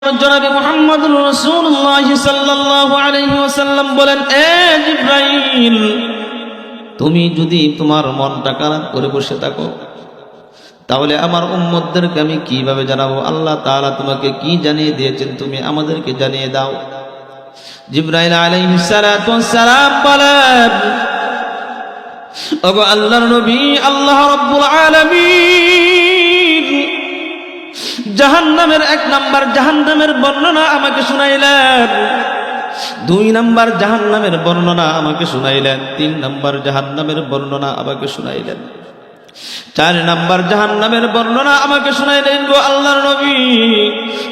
জনাবে মুহাম্মদুর রাসূলুল্লাহ সাল্লাল্লাহু আলাইহি ওয়াসাল্লাম বলেন, এ জিবরাইল, তুমি যদি তোমার মনটা খারাপ করে বসে থাকো তাহলে আমার উম্মতদেরকে আমি কিভাবে জানাবো? আল্লাহ তাআলা তোমাকে কি জানিয়ে দিয়েছেন তুমি আমাদেরকে জানিয়ে দাও। জিবরাইল আলাইহিস সালাতু ওয়াস সালাম বলেন, ওগো আল্লাহর নবী, আল্লাহ রাব্বুল আলামিন জাহান্নামের 1 নাম্বার জাহান্নামের বর্ণনা আমাকে শুনাইলেন, 2 নাম্বার জাহান্নামের বর্ণনা আমাকে শুনাইলেন, 3 নাম্বার জাহান্নামের বর্ণনা আমাকে শুনাইলেন, 4 নাম্বার জাহান্নামের বর্ণনা আমাকে শুনাইলেন গো আল্লাহর নবী,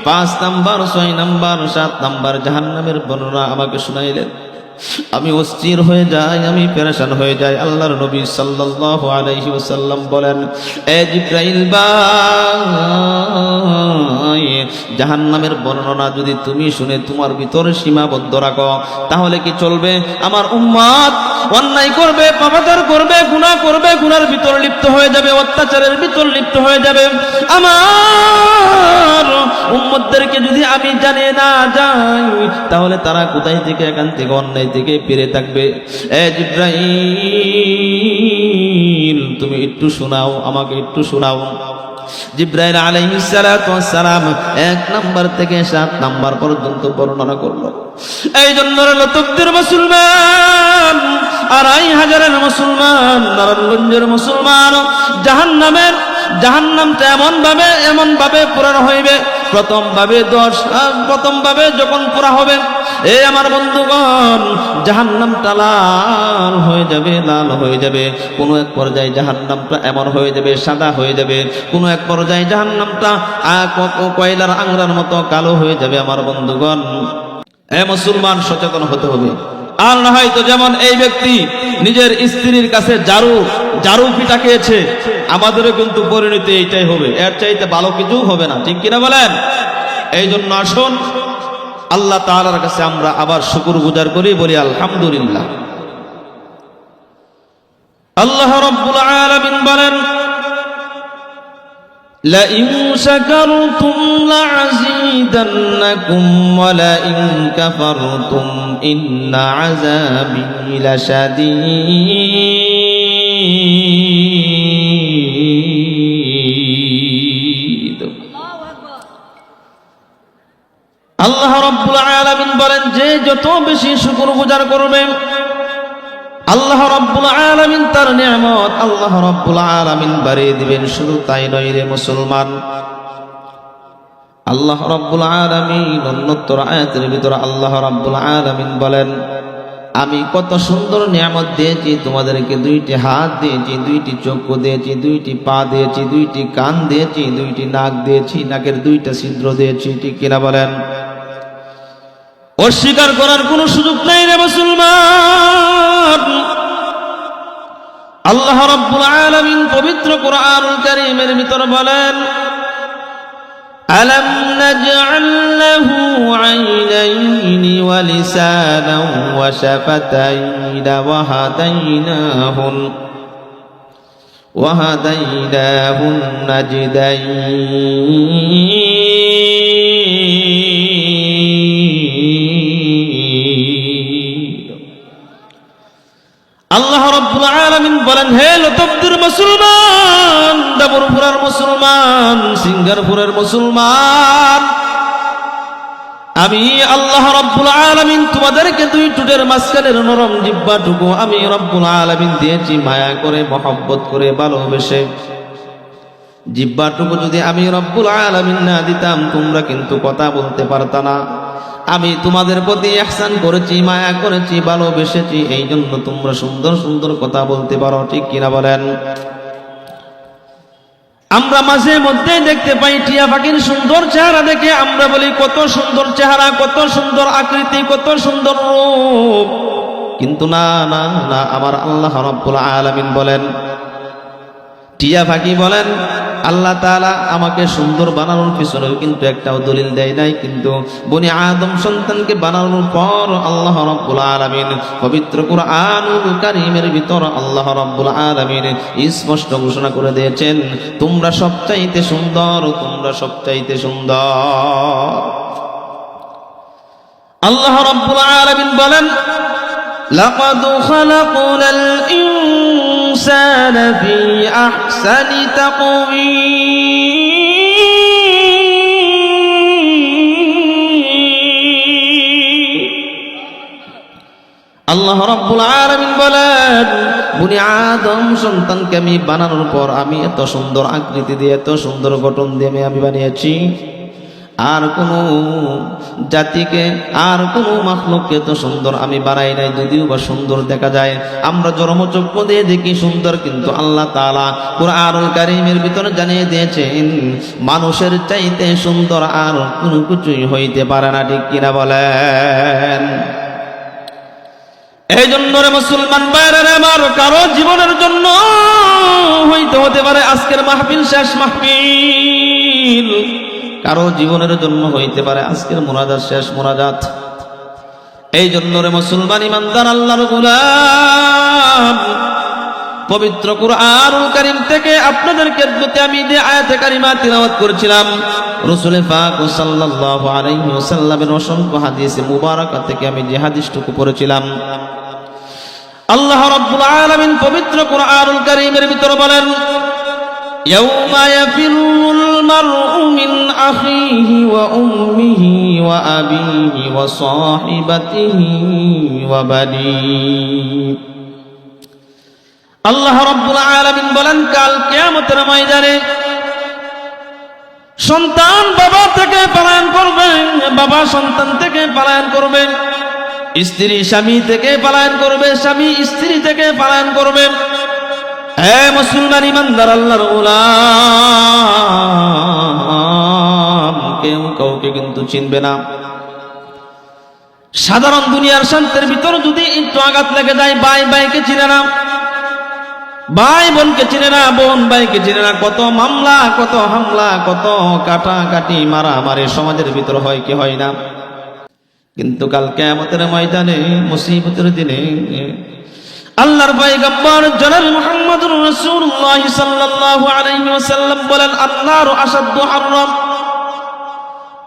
5 নাম্বার, 6 নাম্বার, 7 নাম্বার জাহান্নামের বর্ণনা আমাকে শুনাইলেন। আমি অস্থির হয়ে যাই, আমি পেরেশান হয়ে যাই। আল্লাহর নবী সাল্লাল্লাহু আলাইহি ওয়াসাল্লাম বলেন, এ জিবরাইল ভাই, জাহান্নামের বর্ণনা যদি তুমি শুনে তোমার ভিতরে সীমাবদ্ধ রাখো তাহলে কি চলবে? আমার উম্মত অন্যায় করবে, পাপাচার করবে, গুনাহ করবে, গুনার ভিতর লিপ্ত হয়ে যাবে, অত্যাচারের ভিতর লিপ্ত হয়ে যাবে। আমার উম্মতদেরকে যদি আমি জানিয়ে না যাই তাহলে তারা কোথায় থেকে এখান থেকে অন্যায় থেকে ফিরে থাকবে। এ জিবরাইল, তুমি একটু শোনাও, আমাকে একটু শোনাও। জিবরাইল আলাইহিস সালাতু ওয়াস সালাম 1 নাম্বার থেকে 7 নাম্বার পর্যন্ত বর্ণনা করলো। এই জন্য লতকদের মুসলমান, 2500-এর মুসলমান, নারায়ণগঞ্জের মুসলমান, জাহান্নামটা এমন ভাবে পুরানো হইবে। প্রথম ভাবে যখন পুরা হবে, এ আমার বন্ধুগণ, জাহান্নামটা লাল হয়ে যাবে। কোনো এক পর্যায়ে জাহান্নামটা এমন হয়ে যাবে, সাদা হয়ে যাবে। কোনো এক পর্যায়ে জাহান্নামটা কয়লার আংরার মতো কালো হয়ে যাবে। আমার বন্ধুগণ, এ মুসলমান, সচেতন হতে হবে। আর না হয়তো যেমন এই ব্যক্তি নিজের স্ত্রীর কাছে জারু পিটা খেয়েছে, আমাদেরও কিন্তু পরিণতি এইটাই হবে, এর চাইতে ভালো কিছু হবে না, ঠিক কিনা বলেন? এই জন্য আসুন আল্লাহ তাআলার কাছে আমরা আবার শুকরগুজার করি, বলি আলহামদুলিল্লাহ। আল্লাহ রাব্বুল আলামিন বলেন, لئن شكرتم لأزيدنكم ولئن كفرتم إن عذابي لشديد। আল্লাহ রাব্বুল আলামিন বলেন, যে যত বেশি শুকরগুজার করবে আল্লাহ রাব্বুল আলামিন তার নিয়ামত আল্লাহ রাব্বুল আলামিন বাড়িয়ে দিবেন। শুধু তাই নয় রে মুসলমান, আল্লাহ রাব্বুল আলামিন অন্যতর আয়াতের ভিতরে আল্লাহ রাব্বুল আলামিন বলেন, আমি কত সুন্দর নিয়ামত দিয়েছি তোমাদেরকে। 2টি হাত দিয়েছি, 2টি চক্ষু দিয়েছি, 2টি পা দিয়েছি, 2টি কান দিয়েছি, 2টি নাক দিয়েছি, নাকের 2টা ছিদ্র দিয়েছি, ঠিক কিনা বলেন? অস্বীকার করার কোনো সুযোগ নাই রে মুসলমান। আল্লাহ রাব্বুল আলামিন পবিত্র কোরআনুল কারীমের ভিতর বলেন, আলাম নাজআল লাহু আইনাইনি ওয়া লিসানান ওয়া শাফাতাইন ওয়া হাদাইনাহুন নাজদাইন। আল্লাহ রাব্বুল আলামিন বলেন, হে লতকদের মুসলমান, দাবরপুরের মুসলমান, সিঙ্গারপুরের মুসলমান, আমি আল্লাহ রাব্বুল আলামিন তোমাদেরকে 2 ঠোঁটের মাঝখানের নরম জিহ্বাটুকু আমি রাব্বুল আলামিন দিয়েছি মায়া করে, মহব্বত করে, ভালোবেসে। জিহ্বাটুকু যদি আমি রাব্বুল আলামিন না দিতাম তোমরা কিন্তু কথা বলতে পারতা না। আমি তোমাদের প্রতি ইহসান করেছি, মায়া করেছি, ভালোবেসেছি, এই জন্য তোমরা সুন্দর সুন্দর কথা বলতে পারো, ঠিক কিনা বলেন? আমরা মাঝে মধ্যে দেখতে পাই টিয়া পাখির সুন্দর চেহারা দেখে আমরা বলি কত সুন্দর চেহারা, কত সুন্দর আকৃতি, কত সুন্দর রূপ। কিন্তু না না না, আমার আল্লাহ রাব্বুল আলামিন বলেন, টিয়া পাখি বলেন, আল্লাহ তাআলা আমাকে সুন্দর বানানোর পিছনেও কিন্তু একটাও দলিল দেয় নাই। কিন্তু বনি আদম সন্তানকে বানানোর পর আল্লাহ রাব্বুল আলামিন পবিত্র কুরআনুল কারীমের ভিতর আল্লাহ রাব্বুল আলামিন স্পষ্ট ঘোষণা করে দিয়েছেন, তোমরা সবচাইতে সুন্দর, তোমরা সবচাইতে সুন্দর। আল্লাহ রাব্বুল আলামিন বলেন, লাকাদ খালাকনাল ইনসানা ফি আহসানি তাকওয়ীম। আল্লাহ রাব্বুল আলামিন বলেন, বনি আদম সন্তানকে আমি বানানোর পর আমি এত সুন্দর আকৃতি দিয়ে, এত সুন্দর গঠন দিয়ে আমি বানিয়েছি। আর কোন জাতিকে, আর কোন মাখলুককে এত সুন্দর আমি বানাই নাই। যদিও বা সুন্দর দেখা যায়, আমরা জন্মচক্ষু দিয়ে দেখি সুন্দর, কিন্তু আল্লাহ তাআলা কুরআনুল কারীমের ভিতরে জানিয়ে দিয়েছেন মানুষের চাইতে সুন্দর আর কোনো কিছুই হইতে পারে না। ঠিক কিনা বলেন? এই জন্য রে মুসলমান ভাইরা আমার, কারো জীবনের জন্য হতে পারে আজকের মাহফিল শেষ মাহফিল, কারো জীবনের জন্য হইতে পারে আজকের মুনাজাত শেষ মুনাজাত। এই জন্য রে মুসলমান ইমানদার আল্লাহর গোলাম, পবিত্র কুরআনুল কারীম থেকে আপনাদেরকে আমি যে আয়াতে কারিমা তিলাওয়াত করেছিলাম, রাসূল পাক সাল্লাল্লাহু আলাইহি ওয়াসাল্লামের অসংখ্য হাদিসে মুবারাকা থেকে আমি যে হাদিসটুকু পড়েছিলাম, আল্লাহ রাব্বুল আলামিন পবিত্র কুরআনুল কারীমের ভিতরে বলেন, ইয়াউমা ইয়াফিরুল মারউ মিন আখিহি ওয়া উম্মিহি ওয়া আবিহি ওয়া সাহিবাতিহি ওয়া বানিহি। আল্লাহ রাব্বুল আলামিন বলেন, কাল কিয়ামতের ময়দানে সন্তান বাবা থেকে পলায়ন করবে, বাবা সন্তান থেকে পলায়ন করবে, স্ত্রী স্বামী থেকে পলায়ন করবে, স্বামী স্ত্রী থেকে পলায়ন করবে। হে মুসলমান ইমানদার আল্লাহর গোলাম, কেউ কাউকে কিন্তু চিনবে না। সাধারণ দুনিয়ার শান্তির ভিতর যদি একটু আঘাত লেগে যায়, ভাই ভাইকে চিনে না, ভাই বোনকে চিনে না, বোন ভাইকে চিনে না। কত মামলা, কত হামলা, কত কাটাকাটি মারামারি সমাজের ভিতর হয় কি হয় না? কিন্তু কাল কিয়ামতের ময়দানে, মুসিবতের দিনে আল্লাহর পয়গম্বর জনাব মুহাম্মদুর রাসূলুল্লাহ সাল্লাল্লাহু আলাইহি ওয়াসাল্লাম বলেন, আল্লাহর আসাদ্দু হারাম।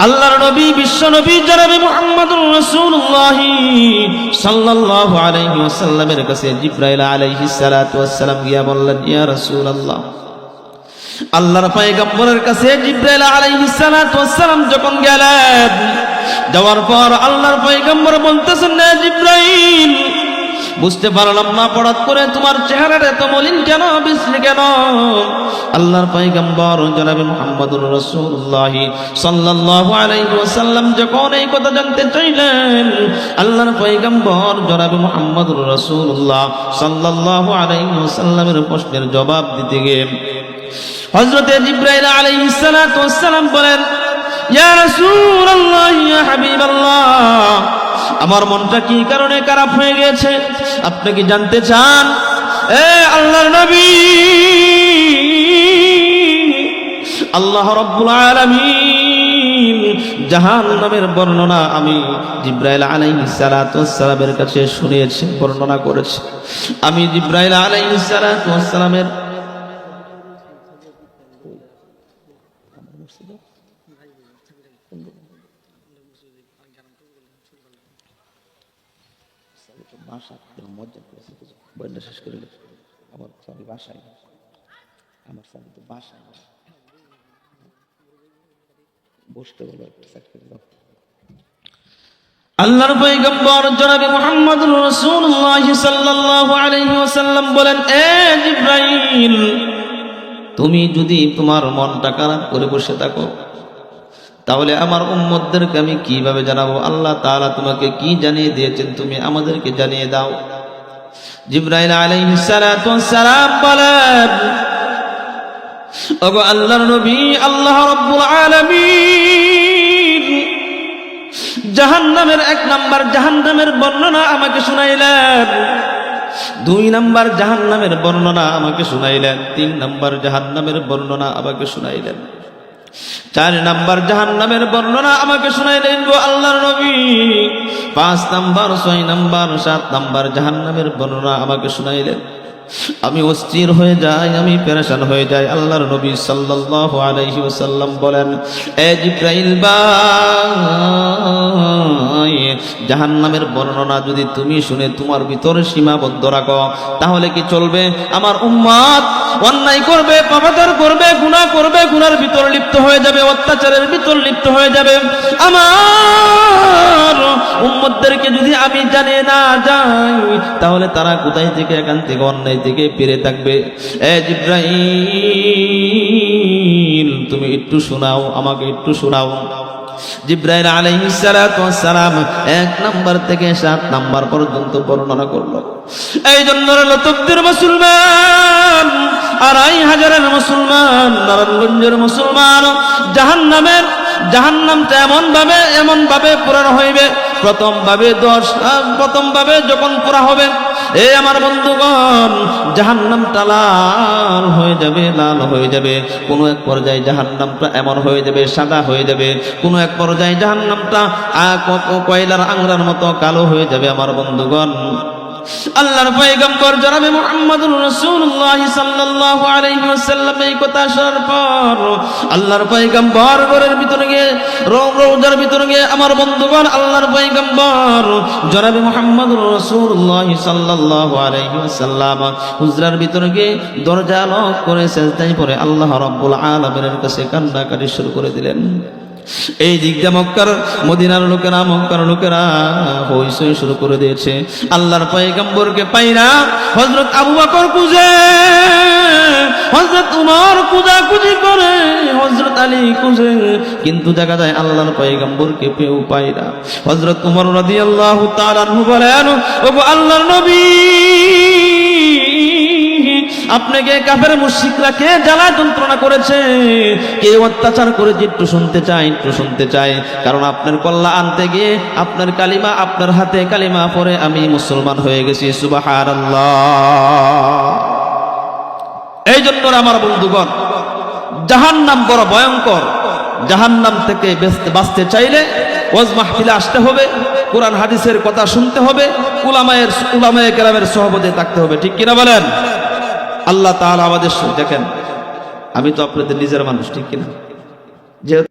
আল্লাহর নবী, বিশ্ব নবী জনাব মুহাম্মদুর রাসূলুল্লাহ সাল্লাল্লাহু আলাইহি ওয়াসাল্লামের কাছে জিবরাইল আলাইহিস সালাতু ওয়াস সালাম গিয়া বললেন, ইয়া রাসূলুল্লাহ। আল্লাহর পয়গম্বরের কাছে জিবরাইল আলাইহিস সালাতু ওয়াস সালাম যখন গেলেন, যাওয়ার পর আল্লাহর পয়গম্বর বলতেছেন, না জিবরাইল, বুঝতে পারলাম না হঠাৎ করে তোমার চেহারাটা এত মলিন কেন, বিশ্রী কেন? আল্লাহর পয়গম্বর জনাব মুহাম্মদুর রাসূলুল্লাহ সাল্লাল্লাহু আলাইহি ওয়াসাল্লাম যখন এই কথা জানতে চাইলেন, আল্লাহর পয়গম্বর জনাব মুহাম্মদুর রাসূলুল্লাহ সাল্লাল্লাহু আলাইহি ওয়াসাল্লামের প্রশ্নের জবাব দিতে গিয়ে হযরতে জিবরাইল আলাইহিস সালাতু ওয়াস সালাম বলেন, ইয়া রাসূলুল্লাহ, ইয়া হাবিবাল্লাহ, আমার মনটা কি কারণে খারাপ হয়ে গেছে আপনি কি জানতে চান? এ আল্লাহর নবী, আল্লাহ রাব্বুল আলামিন জাহান্নামের বর্ণনা আমি জিবরাইল আলাইহিস সালাতু ওয়াস সালামের কাছে শুনিয়েছি, বর্ণনা করেছি। আমি জিবরাইল আলাইহিস সালাতু ওয়াস সালামের শেষ করে আমার বাসায়, আমার তো বাসায় বসতে বলো, আল্লাহর পয়গম্বর জনাব মুহাম্মদুর রাসূলুল্লাহ সাল্লাল্লাহু আলাইহি ওয়াসাল্লাম বলেন, এ জিবরাইল, তুমি যদি তোমার মনটা খারাপ করে বসে থাকো, তাহলে আমার উম্মতদেরকে আমি কিভাবে জানাবো? আল্লাহ তাআলা তোমাকে কি জানিয়ে দিয়েছেন তুমি আমাদেরকে জানিয়ে দাও। জিবরাইল আলাইহিস সালাতু ওয়াস সালাম বলেন, ওগো আল্লাহর নবী, আল্লাহ রাব্বুল আলামিন জাহান্নামের 1 নাম্বার জাহান্নামের বর্ণনা আমাকে শুনাইলেন, 2 নাম্বার জাহান্নামের বর্ণনা আমাকে শুনাইলেন, 3 নাম্বার জাহান্নামের বর্ণনা আমাকে শুনাইলেন, 4 নাম্বার জাহান্নামের বর্ণনা আমাকে শুনাইলেন গো আল্লাহর নবী, 5 নাম্বার, 6 নাম্বার, 7 নাম্বার জাহান্নামের বর্ণনা আমাকে শুনাইলেন। আমি অস্থির হয়ে যাই, আমি পেরেশান হয়ে যাই। আল্লাহর নবী সাল্লাল্লাহু আলাইহি ওয়াসাল্লাম বলেন, এ জিবরাইল ভাই, জাহান্নামের বর্ণনা যদি তুমি শুনে তোমার ভিতরে সীমাবদ্ধ রাখো, তাহলে কি চলবে? আমার উম্মত অন্যায় করবে, পাপাচার করবে, গুনাহ করবে, গুনার ভিতর লিপ্ত হয়ে যাবে, অত্যাচারের ভিতর লিপ্ত হয়ে যাবে। আমার উম্মতদেরকে যদি আমি জানিয়ে না যাই, তাহলে তারা কোথায় থেকে এখান থেকে অন্যায় থেকে ফিরে থাকবে। এ জিবরাইল, তুমি একটু শোনাও, আমাকে একটু শোনাও। জিবরাইল আলাইহিস সালাতু ওয়াস সালাম 1 নাম্বার থেকে 7 নাম্বার পর্যন্ত বর্ণনা করলো। এই জন্য লতকদের মুসলমান, 2500 মুসলমান, নারায়ণগঞ্জের মুসলমান, জাহান্নামটা এমন ভাবে পুরানো হইবে। প্রথম ভাবে যখন পুরা হবে, এ আমার বন্ধুগণ, জাহান্নামটা লাল হয়ে যাবে। কোনো এক পর্যায়ে জাহান্নামটা এমন হয়ে যাবে, সাদা হয়ে যাবে। কোনো এক পর্যায়ে জাহান্নামটা কয়লার আংরার মতো কালো হয়ে যাবে। আমার বন্ধুগণ, আল্লাহর পয়গম্বর জনাবে মুহাম্মদুর রাসূলুল্লাহ সাল্লাল্লাহু আলাইহি ওয়াসাল্লাম এই কথা শোনার পর আল্লাহর পয়গম্বর ঘরের ভিতরে গিয়ে, রওজার ভিতরে গিয়ে, আমার বন্ধুগণ, আল্লাহর পয়গম্বর জনাবে মুহাম্মদুর রাসূলুল্লাহ সাল্লাল্লাহু আলাইহি ওয়াসাল্লাম হুজরার ভিতরে গিয়ে দরজা লক করে সেজদায় পড়ে আল্লাহ রাব্বুল আলামিনের কাছে কান্নাকাটি শুরু করে দিলেন। এই দিক দিয়ে মদিনার লোকেরা হইচই শুরু করে দিয়েছে। আল্লাহর পয়গম্বরকে পাইরা হযরত আবু বকর খুঁজে, হযরত উমর খুঁজাখুঁজি করে, হযরত আলী খুঁজে, কিন্তু দেখা যায় আল্লাহর পয়গম্বরকে পেও পায় না। হযরত উমর রাদিয়াল্লাহু তাআলা আনহু বলেন, ওগো আল্লাহর নবী, আপনাকে কাফের মুশরিকরা কে জ্বালা যন্ত্রণা করেছে, কে অত্যাচার করেছে, একটু শুনতে চাই। কারণ আপনার কল্লা আনতে গিয়ে আপনার হাতে কালিমা পড়ে আমি মুসলমান হয়ে গেছি। সুবহানাল্লাহ। এই জন্য আমার বন্ধুগণ, জাহান্নাম বড় ভয়ঙ্কর। জাহান্নাম থেকে বাঁচতে চাইলে ওয়াজ মাহফিলে আসতে হবে, কোরআন হাদিসের কথা শুনতে হবে, উলামায়ে কেরামের সহবতে থাকতে হবে। ঠিক কিনা বলেন? আল্লাহ তাআলা আমাদের দেখেন, আমি তো আপনাদের নিজের মানুষ, ঠিক কিনা? যেহেতু